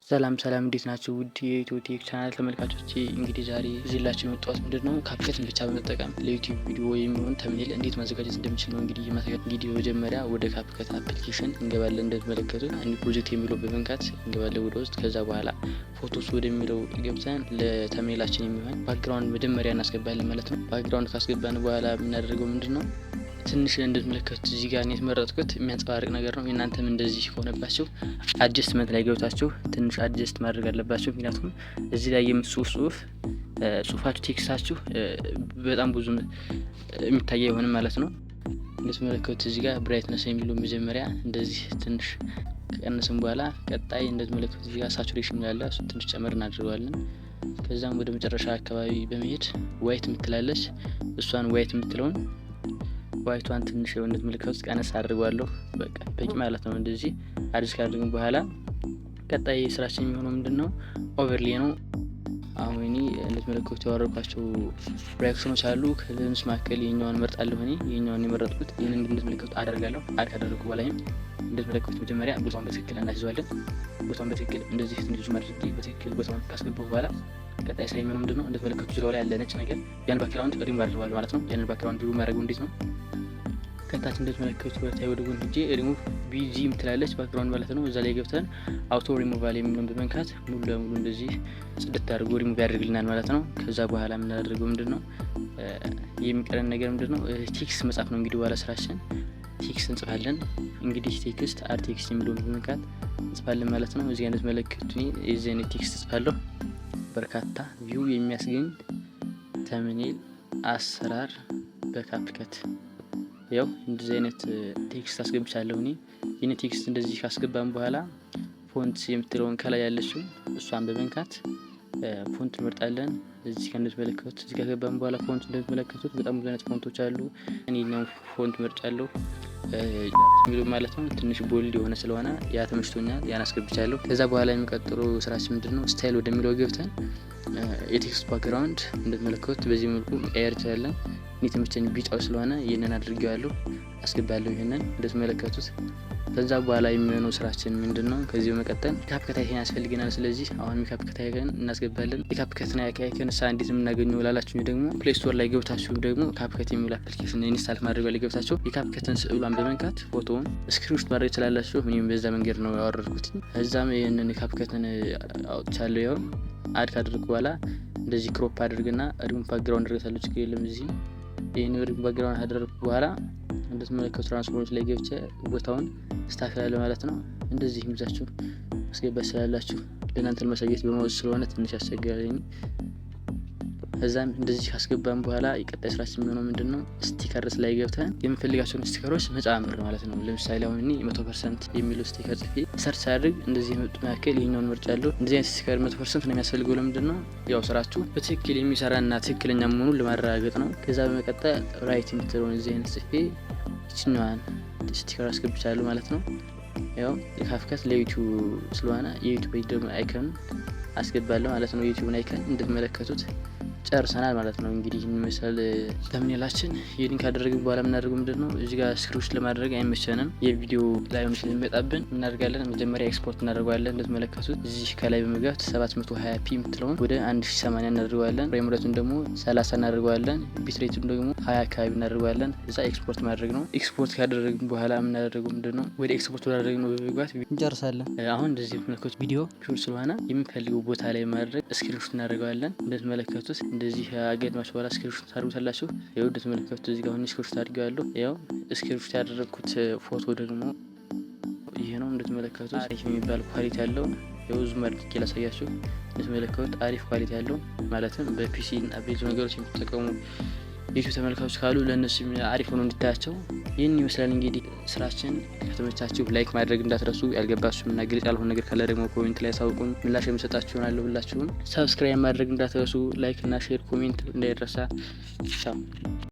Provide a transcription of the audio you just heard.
ሰላም እንዴት ናችሁ? ውድ የኢትዮ ቴክ ቻናል ተመልካቾቼ፣ እንግዲህ ዛሬ ይዤላችሁ የመጣሁት ምንድነው ካፕከትን ብቻ በመጠቀም ለዩቲዩብ ቪዲዮ የሚሆን ተምኔል እንዴት ማዘጋጀት እንደምችል ነው። እንግዲህ መጀመሪያ ወደ ካፕከት አፕሊኬሽን እንገባለን። እንደምትመለከቱት አንድ ፕሮጀክት የሚለው በመንካት እንገባለን ወደ ውስጥ። ከዛ በኋላ ፎቶስ ወደሚለው ገብተን ለተምኔላችን የሚሆን ባክግራውንድ መጀመሪያ እናስገባለን ማለት ነው። ባክግራውንድ ካስገባን በኋላ የምናደርገው ምንድነው ትንሽ እንደምትመለከቱት እዚህ ጋር ነው የተመረጥኩት የሚያንጸባርቅ ነገር ነው። እናንተም እንደዚህ ሆነባችሁ አድጀስትመንት ላይ ገብታችሁ ትንሽ አድጀስት ማድረግ አለባችሁ። ምክንያቱም እዚህ ላይ ጽሁፋችሁ ቴክስታችሁ በጣም ብዙ የሚታየ አይሆንም ማለት ነው። እንደምትመለከቱት እዚህ ጋር ብራይትነስ የሚለው መጀመሪያ እንደዚህ ትንሽ ከቀነስን በኋላ ቀጣይ እንደምትመለከቱት እዚህ ጋር ሳቹሬሽን ያለ እሱ ትንሽ ጨመር እናደርገዋለን። ከዛም ወደ መጨረሻ አካባቢ በመሄድ ዋይት የምትላለች እሷን ዋይት የምትለውን ዋይቷን ትንሽ የሆነት ምልክት ቀነስ አድርጓለሁ። በቂ ማለት ነው። እንደዚህ አዲስ ካደረግን በኋላ ቀጣይ ስራችን የሚሆነው ምንድነው ኦቨርሌ ነው። አሁን እኔ እንደምትመለከቱት ያወረድኳቸው ሪአክሽኖች አሉ። ከለምስ ማከል የኛውን መርጣለሁ። እኔ የኛውን የመረጥኩት ይሄንን እንደምትመለከቱት አደርጋለሁ። ካደረኩ በኋላም እንደምትመለከቱት መጀመሪያ ቦታውን በትክክል እናይዘዋለን። ቦታውን በትክክል እንደዚህ ትንሽ ማድረግ በትክክል ቦታውን ካስገባሁ በኋላ ቀጣይ ስራ የሚሆነው ምንድነው እንደምትመለከቱት ዙሪያው ላይ ያለ ነጭ ነገር ያን ባክግራውንድ ሪሙቭ አድርገዋል ማለት ነው። ያን ባክግራውንድ ሪሙቭ ማድረግ እንዴት ነው? ከታች እንደምትመለከቱት ወደታይ ወደ ጎን ሄጄ ሪሙቭ ቢጂ የምትላለች ባክግራውንድ ማለት ነው። እዛ ላይ ገብተን አውቶ ሪሙቫል የሚለውን በመንካት ሙሉ ለሙሉ እንደዚህ ጽድት አድርጎ ሪሙቭ ያደርግልናል ማለት ነው። ከዛ በኋላ የምናደርገው ምንድነው የሚቀረን ነገር ምንድነው ቴክስት መጻፍ ነው። እንግዲህ በኋላ ስራችን ቴክስት እንጽፋለን። እንግዲህ ቴክስት አር ቴክስት የሚለውን በመንካት እንጽፋለን ማለት ነው። እዚህ አይነት መለከቱት የዚህ አይነት ቴክስት ጽፋለሁ። በርካታ ቪው የሚያስገኝ ተምኔል አሰራር በካፕከት ያው እንደዚህ አይነት ቴክስት አስገብቻለሁ። እኔ ቴክስት እንደዚህ ካስገባን በኋላ ፎንት የምትለውን ከላይ ያለችው እሷን በመንካት ፎንት እንመርጣለን። እዚህ እንደምትመለከቱት እዚህ ከገባን በኋላ ፎንት እንደምትመለከቱት በጣም ብዙ አይነት ፎንቶች አሉ። እኔኛው ፎንት መርጫለሁ የሚለው ማለት ነው። ትንሽ ቦልድ የሆነ ስለሆነ ያ ተመችቶኛል፣ ያን አስገብቻለሁ። ከዛ በኋላ የሚቀጥለው ስራችን ምንድነው ስታይል ወደሚለው ገብተን የቴክስት ባክግራውንድ እንደምትመለከቱት በዚህ መልኩ ቀየር ይችላል። እኔ ተመቸኝ ቢጫው ስለሆነ ይሄንን አድርጌዋለሁ፣ አስገባለሁ ይሄንን እንደምትመለከቱት። ከዛ በኋላ የሚሆነው ስራችን ምንድነው ከዚህ በመቀጠል ካፕከት አይከን ያስፈልገናል። ስለዚህ አሁን ካፕከት አይከን እናስገባለን። የካፕከት አይከን እንዴት የምናገኘው ላላችሁ ደግሞ ፕሌይ ስቶር ላይ ገብታችሁ ደግሞ ካፕከት የሚል አፕሊኬሽን ኢንስታል ማድረግ ላይ ገብታችሁ የካፕከትን ስዕሏን በመንካት ፎቶውን ስክሪንሾት ማድረግ ትችላላችሁ። እኔም በዛ መንገድ ነው ያወረድኩት። እዛም ይሄንን ካፕከትን አውጥቻለሁ። ያው አድ ካደረኩ በኋላ እንደዚህ ክሮፕ አድርግና ሪሙቭ ባክግራውንድ አድርጋለሁ። ችግር የለም። እዚህ ይሄን ሪሙቭ ባክግራውንድ አደረኩ በኋላ እንደምትመለከቱት ትራንስፎርሜሽን ላይ ገብቼ ቦታውን ስታክላለሁ ማለት ነው። እንደዚህ ይዛችሁ ማስገባት ስላላችሁ ለእናንተ ማሳየት በማውዝ ስለሆነ ትንሽ ያስቸግራል። እዛም እንደዚህ ካስገባን በኋላ የቀጣይ ስራችን የሚሆነው ምንድነው ስቲከርስ ላይ ገብተን የምንፈልጋቸውን ስቲከሮች መጨመር ማለት ነው። ለምሳሌ አሁን እኔ 100% የሚለው ስቲከር ጽፌ ሰርች አድርግ እንደዚህ የመጡ መካከል ይሄኛውን መርጫለሁ። እንደዚህ አይነት ስቲከር 100% ነው የሚያስፈልገው። ለምንድነው ያው ስራችሁ በትክክል የሚሰራና ትክክለኛ መሆኑን ለማረጋገጥ ነው። ከዛ በመቀጠል ራይት የምትለውን እዚህ አይነት ጽፌ እችኛዋን ስቲከር አስገብቻለሁ ማለት ነው። ያው የካፕከት ለዩቲዩብ ስለሆነ የዩቲዩብ አይከን አስገባለሁ ማለት ነው። ዩቲዩብን አይከን እንደምትመለከቱት ጨርሰናል ማለት ነው። እንግዲህ እንመስል ተምኔላችን ይሄን ካደረግን በኋላ የምናደርገው ምንድነው እዚህ ጋር ስክሪንሾት ለማድረግ አይመቸንም። የቪዲዮ ላይሆን ስለሚመጣብን እናደርጋለን መጀመሪያ ኤክስፖርት እናደርጋለን። እንደምትመለከቱት እዚህ ከላይ በመግባት 720p የምትለውን ወደ 1080 እናደርጋለን። ፍሬም ሬቱን ደግሞ 30 እናደርጋለን። ቢት ሬቱን ደግሞ 20 አካባቢ እናደርጋለን። እዛ ኤክስፖርት ማድረግ ነው። ኤክስፖርት ካደረግን በኋላ የምናደርገው ምንድነው ወደ ኤክስፖርት ወዳደረግነው በመግባት እንጨርሳለን። አሁን እንደዚህ የምትመለከቱት ቪዲዮ ፒውር ስለሆነ የምንፈልገው ቦታ ላይ ማድረግ ስክሪንሾት እናደርጋለን። እንደምትመለከቱት እንደዚህ አገድማችሁ በኋላ ስክሪንሾት ታደርጉታላችሁ። ያው እንደምትመለከቱት እዚህ ጋር አሁን ስክሪንሾት አድርጌዋለሁ። ያው ስክሪንሾት ያደረኩት ፎቶ ደግሞ ይሄ ነው። እንደምትመለከቱት አሪፍ የሚባል ኳሊቲ ያለው ያው ዙም አድርጌ ላሳያችሁ። እንደምትመለከቱት አሪፍ ኳሊቲ ያለው ማለትም በፒሲ እና በሌሎች ነገሮች የምትጠቀሙ ዩቲዩብ ተመልካቾች ካሉ ለእነሱ አሪፍ ሆኖ እንዲታያቸው ይህን ይመስላል። እንግዲህ ስራችን ከተመቻችሁ ላይክ ማድረግ እንዳትረሱ። ያልገባችሁም እና ግልጽ ያልሆነ ነገር ካለ ደግሞ ኮሜንት ላይ አሳውቁኝ፣ ምላሽ የምሰጣችሁ ይሆናል። ሁላችሁም ሰብስክራይብ ማድረግ እንዳትረሱ። ላይክ እና ሼር ኮሜንት እንዳይረሳ። ቻው።